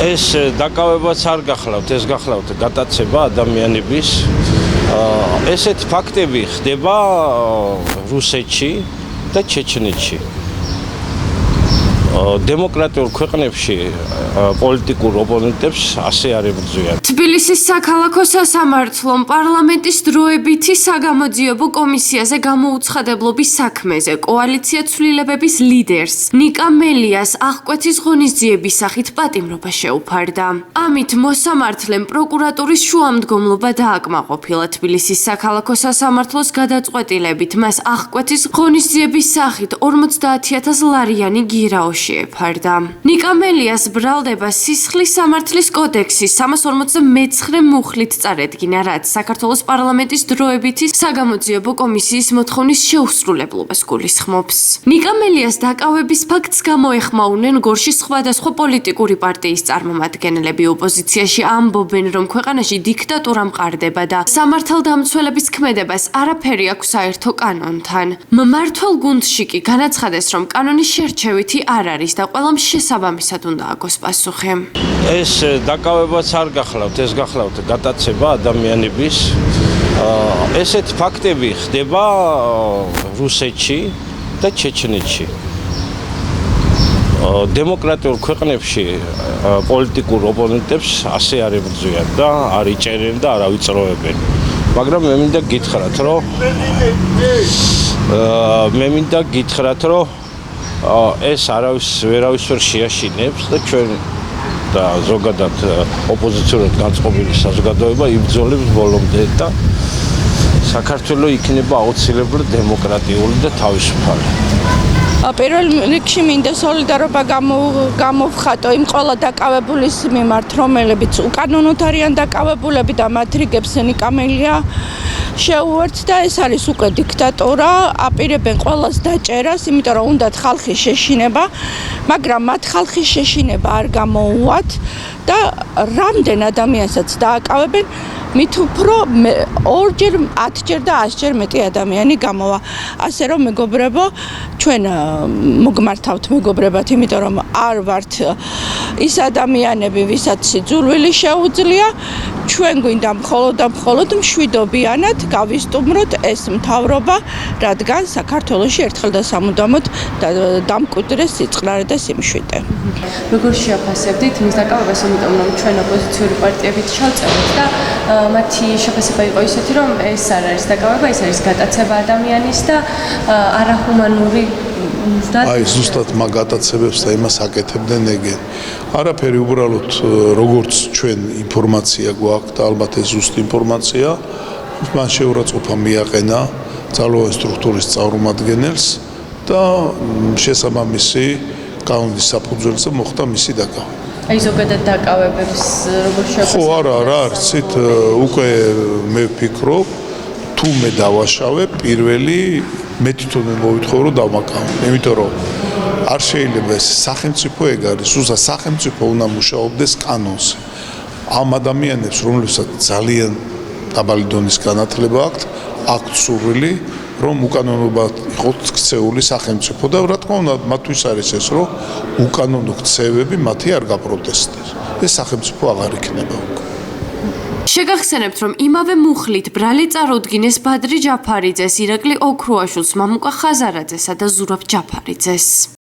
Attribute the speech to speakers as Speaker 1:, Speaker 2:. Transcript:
Speaker 1: ეს დაკავებაც არ გახლავთ, ეს გახლავთ გატაცება ადამიანების. ესეთ ფაქტები ხდება რუსეთში და ჩეჩნეთში. დემოკრატიულ ქვეყნებში პოლიტიკურ ოპონენტებს ასე არ ებრძვიან.
Speaker 2: თბილისის საქალაქო სასამართლომ პარლამენტის დროებითი საგამოძიებო კომისიაზე გამოუცხადებლობის საქმეზე კოალიცია ცვლილებების ლიდერს ნიკა მელიას აღკვეთის ღონისძიების სახით პატიმრობა შეუფარდა. ამით მოსამართლემ პროკურატურის შუამდგომლობა დააკმაყოფილა. თბილისის საქალაქო სასამართლოს გადაწყვეტილებით მას აღკვეთის ღონისძიების სახით 50,000 ლარიანი გირაოში შეეფარდა. ნიკა მელიას ბრალდება სისხლის სამართლის კოდექსის 349 მუხლით წარედგინა, რაც საქართველოს პარლამენტის დროებითი საგამოძიებო კომისიის მოთხოვნის შეუსრულებლობას გულისხმობს. ნიკა მელიას დაკავების ფაქტს გამოეხმაურნენ გორში სხვადასხვა პოლიტიკური პარტიის წარმომადგენლები. ოპოზიციაში ამბობენ, რომ ქვეყანაში დიქტატურა მყარდება და სამართალდამცველების ქმედებას არაფერი აქვს საერთო კანონთან. მმართველ გუნდში კი განაცხადეს, რომ კანონის შერჩევითი არ არის და ყველამ შესაბამისად უნდა აგოს პასუხი.
Speaker 1: ეს დაკავებაც არ გახლავთ, ეს გახლავთ გატაცება ადამიანების. ესეთ ფაქტები ხდება რუსეთში და ჩეჩნეთში. დემოკრატიულ ქვეყნებში პოლიტიკურ ოპონენტებს ასე არ ებრძვიან და არ იჭერენ და არ ავიწროებენ. მაგრამ მე მინდა გითხრათ, რომ ეს ვერავის ვერ შეაშინებს და ჩვენ და ზოგადად ოპოზიციურად განწყობილი საზოგადოება იბრძოლებს ბოლომდე და საქართველო იქნება აუცილებლად დემოკრატიული და თავისუფალი.
Speaker 3: პირველ რიგში მინდა სოლიდარობა გამოვხატო იმ ყველა დაკავებულის მიმართ, რომლებიც უკანონოდ არიან დაკავებულები და მათ რიგებს ნიკა მელია შეუერთდა. ეს არის უკვე დიქტატურა, აპირებენ ყველას დაჭერას, იმიტომ რომ უნდათ ხალხის შეშინება, მაგრამ მათ ხალხის შეშინება არ გამოუვათ და რამდენ ადამიანსაც დააკავებენ, მით უფრო 2-ჯერ, 10-ჯერ და 100-ჯერ მეტი ადამიანი გამოვა. ასე რომ მეგობრებო, ჩვენ მოგმართავთ მეგობრებად, იმიტომ რომ არ ვართ ის ადამიანები, ვისაც სიძულვილი შეუძლია. ჩვენ გვინდა მხოლოდ მშვიდობიანად გავისტუმროთ ეს მთავრობა, რადგან საქართველოში ერთხელ და სამუდამოდ დამკვიდრეს სიწყნარე და სიმშვიდე.
Speaker 2: როგორ შეაფასებდით მის დაკავებას, იმიტომ რომ ჩვენ ოპოზიციური პარტიებით ჩავწერეთ და მათი შეფასება იყო ისეთი, რომ ეს არ არის დაკავება, ეს არის გატაცება ადამიანის და არაჰუმანური
Speaker 4: ზუსტად მაგ გატაცებებს და იმას აკეთებდნენ ეგენ. არაფერი უბრალოდ როგორც ჩვენ ინფორმაცია გვაქვს და ალბათ ეს ზუსტი ინფორმაცია, მან შეურაცხყოფა მიაყენა ძალოვანი სტრუქტურის წარმომადგენელს და შესაბამისი კანონის საფუძველზე მოხდა მისი დაკავება.
Speaker 2: აი ზოგადად დაკავებებს როგორ შეაფასებთ?
Speaker 4: ხო, არა, არცით უკვე მე ვფიქრობ, თუ მე დავაშავე პირველი მე თვითონ მოვითხოვ რომ დავმაკავო. იმიტომ რომ არ შეიძლება ეს სახელმწიფო ეგ არის, უბრალოდ სახელმწიფო უნდა მუშაობდეს კანონზე. ამ ადამიანებს, რომლებსაც ძალიან დაბალი დონის განათლება აქვთ სურვილი, რომ უკანონოდ იყოს ქცეული სახელმწიფო და რა თქმა უნდა, მათთვის არის ეს, რომ უკანონო ქცევები მათი არ გაპროტესტეს. ეს სახელმწიფო აღარ იქნება უკვე.
Speaker 2: შეგახსენებთ, რომ იმავე მუხლით ბრალი წარუდგინეს ბადრი ჯაფარიძეს, ირაკლი ოქრუაშვილს, მამუკა ხაზარაძესა და ზურაბ ჯაფარიძეს.